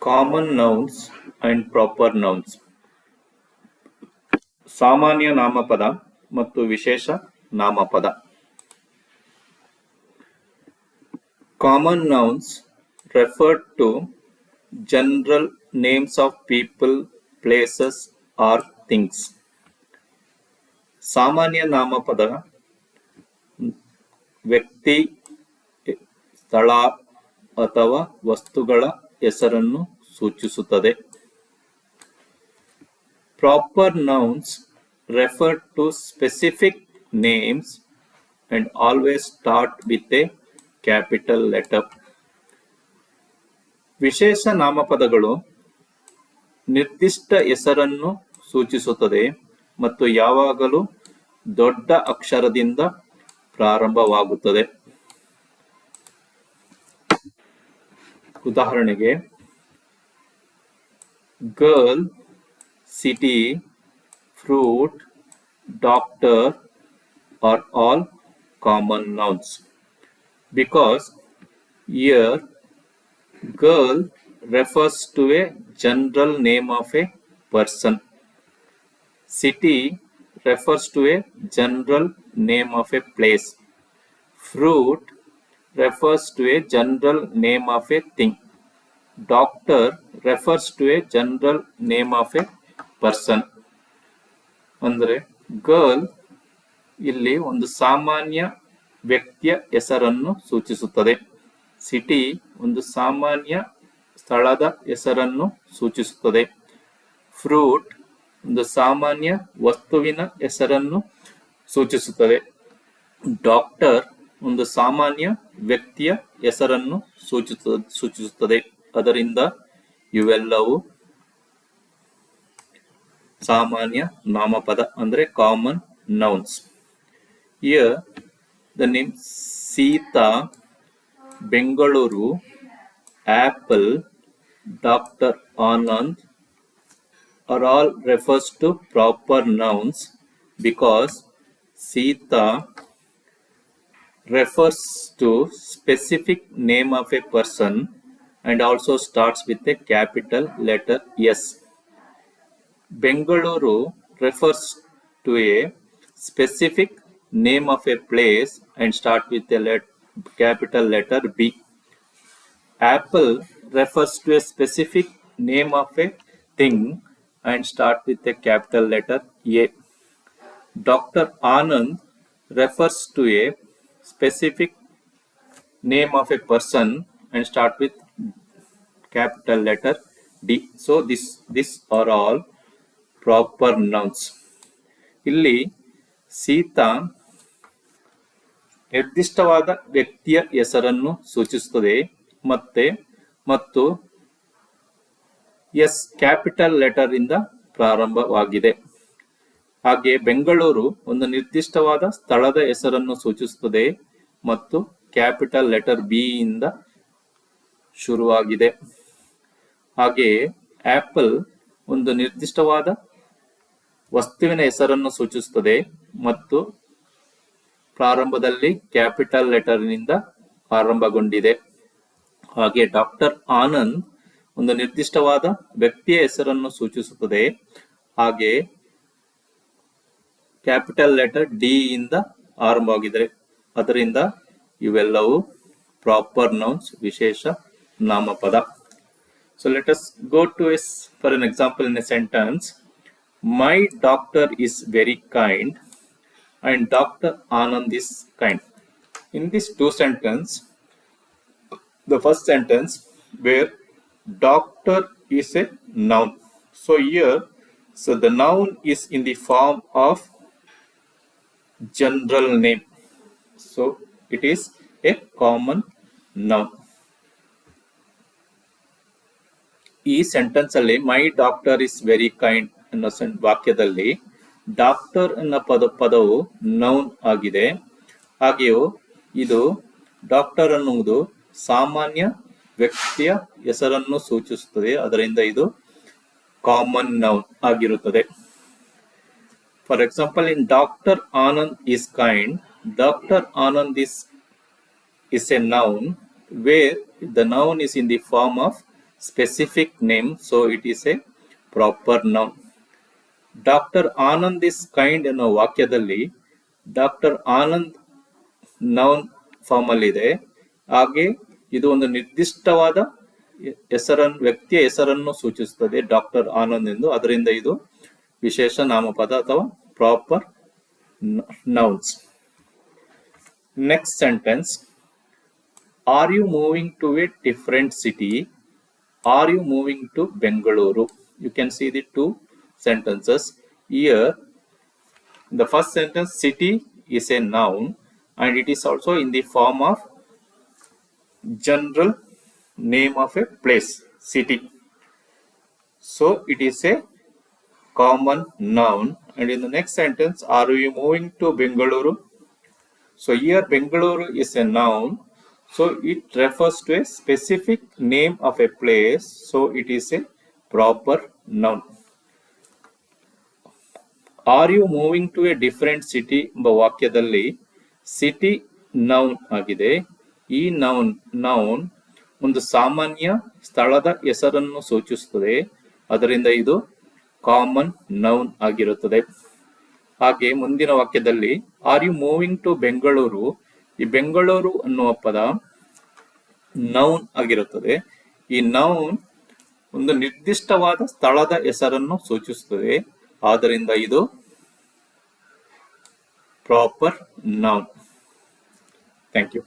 Common nouns and proper nouns. ಸಾಮಾನ್ಯ ನಾಮಪದ ಮತ್ತು ವಿಶೇಷ ನಾಮಪದ. Common nouns refer to general names of people, places or things. ಸಾಮಾನ್ಯ ನಾಮಪದ ವ್ಯಕ್ತಿ, ಸ್ಥಳ ಅಥವಾ ವಸ್ತುಗಳ ಹೆಸರನ್ನು ಸೂಚಿಸುತ್ತದೆ. Proper nouns refer to specific names and always start with a capital letter. ವಿಶೇಷ ನಾಮಪದಗಳು ನಿರ್ದಿಷ್ಟ ಹೆಸರನ್ನು ಸೂಚಿಸುತ್ತದೆ ಮತ್ತು ಯಾವಾಗಲೂ ದೊಡ್ಡ ಅಕ್ಷರದಿಂದ ಪ್ರಾರಂಭವಾಗುತ್ತದೆ. ಉದಾಹರಣೆಗೆ girl, city, fruit, doctor are all common nouns because here girl refers to a general name of a person. City refers to a general name of a place. Fruit refers to a general name of a thing. Doctor refers to a general name of a person. ಅಂದರೆ girl ಇಲ್ಲಿ ಒಂದು ಸಾಮಾನ್ಯ ವ್ಯಕ್ತಿಯ ಹೆಸರನ್ನು ಸೂಚಿಸುತ್ತದೆ. City ಒಂದು ಸಾಮಾನ್ಯ ಸ್ಥಳದ ಹೆಸರನ್ನು ಸೂಚಿಸುತ್ತದೆ. ಫ್ರೂಟ್ ಒಂದು ಸಾಮಾನ್ಯ ವಸ್ತುವಿನ ಹೆಸರನ್ನು ಸೂಚಿಸುತ್ತದೆ. ಡಾಕ್ಟರ್ ಒಂದು ಸಾಮಾನ್ಯ ವ್ಯಕ್ತಿಯ ಹೆಸರನ್ನು ಸೂಚಿಸುತ್ತದೆ. ಅದರಿಂದ ಇವೆಲ್ಲವೂ ಸಾಮಾನ್ಯ ನಾಮಪದ ಅಂದರೆ common nouns. Here the name Sita, Bengaluru, Apple, Dr. Anand are all refers to proper nouns because Sita refers to specific name of a person and also starts with a capital letter S. Bengaluru refers to a specific name of a place and start with a capital letter B. Apple refers to a specific name of a thing and start with a capital letter A. Dr. Anand refers to a specific name of a person and start with capital letter D. So these are all proper nouns. ಇಲ್ಲಿ ಸೀತಾ ನಿರ್ದಿಷ್ಟವಾದ ವ್ಯಕ್ತಿಯ ಹೆಸರನ್ನು ಸೂಚಿಸುತ್ತದೆ ಮತ್ತು S capital letter ಇಂದ ಪ್ರಾರಂಭವಾಗಿದೆ. ಹಾಗೆ ಬೆಂಗಳೂರು ಒಂದು ನಿರ್ದಿಷ್ಟವಾದ ಸ್ಥಳದ ಹೆಸರನ್ನು ಸೂಚಿಸುತ್ತದೆ ಮತ್ತು ಕ್ಯಾಪಿಟಲ್ ಲೆಟರ್ ಬಿ ಇಂದ ಶುರುವಾಗಿದೆ. ಹಾಗೆಯೇ ಆಪಲ್ ಒಂದು ನಿರ್ದಿಷ್ಟವಾದ ವಸ್ತುವಿನ ಹೆಸರನ್ನು ಸೂಚಿಸುತ್ತದೆ ಮತ್ತು ಪ್ರಾರಂಭದಲ್ಲಿ ಕ್ಯಾಪಿಟಲ್ ಲೆಟರ್ನಿಂದ ಆರಂಭಗೊಂಡಿದೆ. ಹಾಗೆ ಡಾಕ್ಟರ್ ಆನಂದ್ ಒಂದು ನಿರ್ದಿಷ್ಟವಾದ ವ್ಯಕ್ತಿಯ ಹೆಸರನ್ನು ಸೂಚಿಸುತ್ತದೆ. ಹಾಗೆ ಕ್ಯಾಪಿಟಲ್ ಲೆಟರ್ ಡಿ ಇಂದ ಆರಂಭವಾಗಿದೆ. ಅದರಿಂದ ಇವೆಲ್ಲವೂ ಪ್ರಾಪರ್ ನೌನ್ಸ್, ವಿಶೇಷ ನಾಮಪದ. So let us go to for an example in a sentence. My doctor is very kind and Dr. Anand is kind. In these two sentences, the first sentence where doctor is a noun. So here, the noun is in the form of general name. So it is a common noun. ಈ sentence ಅಲ್ಲಿ ಮೈ doctor is very kind ಅನ್ನೋ ವಾಕ್ಯದಲ್ಲಿ doctor ಅನ್ನೋ ಪದವು noun ಆಗಿದೆ. ಹಾಗೆಯೂ ಇದು doctor ಅನ್ನುವುದು ಸಾಮಾನ್ಯ ವ್ಯಕ್ತಿಯ ಹೆಸರನ್ನು ಸೂಚಿಸುತ್ತದೆ. ಅದರಿಂದ ಇದು ಕಾಮನ್ ನೌನ್ ಆಗಿರುತ್ತದೆ. For example, in doctor Anand is kind, doctor Anand is a noun where the noun is in the form of specific name, so it is a proper noun. Doctor Anand is kind ಅನ್ನೋ ವಾಕ್ಯದಲ್ಲಿ doctor Anand noun form ಅಲ್ಲಿ ಇದೆ. ಹಾಗೆ ಇದು ಒಂದು ನಿರ್ದಿಷ್ಟವಾದ ವ್ಯಕ್ತಿಯ ಹೆಸರನ್ನು ಸೂಚಿಸುತ್ತದೆ ಡಾಕ್ಟರ್ ಆನಂದ್ ಎಂದು. ಅದರಿಂದ ಇದು ವಿಶೇಷ ನಾಮಪದ ಅಥವಾ proper nouns. Next sentence, are you moving to a different city? Are you moving to Bengaluru? You can see the two sentences here. In the first sentence, city is a noun and it is also in the form of general name of a place, city. So it is a common noun. And in the next sentence, are you moving to Bengaluru? So here Bengaluru is a noun. So it refers to a specific name of a place. So it is a proper noun. Are you moving to a different city ಎಂಬ ವಾಕ್ಯದಲ್ಲಿ city noun ಆಗಿದೆ. ಈ noun ಒಂದು ಸಾಮಾನ್ಯ ಸ್ಥಳದ ಹೆಸರನ್ನು ಸೂಚಿಸುತ್ತದೆ. ಅದರಿಂದ ಇದು ಕಾಮನ್ ನೌನ್ ಆಗಿರುತ್ತದೆ. ಹಾಗೆ ಮುಂದಿನ ವಾಕ್ಯದಲ್ಲಿ are you moving to Bengaluru, ಈ ಬೆಂಗಳೂರು ಅನ್ನುವ ಪದ ನೌನ್ ಆಗಿರುತ್ತದೆ. ಈ ನೌನ್ ಒಂದು ನಿರ್ದಿಷ್ಟವಾದ ಸ್ಥಳದ ಹೆಸರನ್ನು ಸೂಚಿಸುತ್ತದೆ. ಆದ್ದರಿಂದ ಇದು ಪ್ರಾಪರ್ ನೌನ್. Thank you.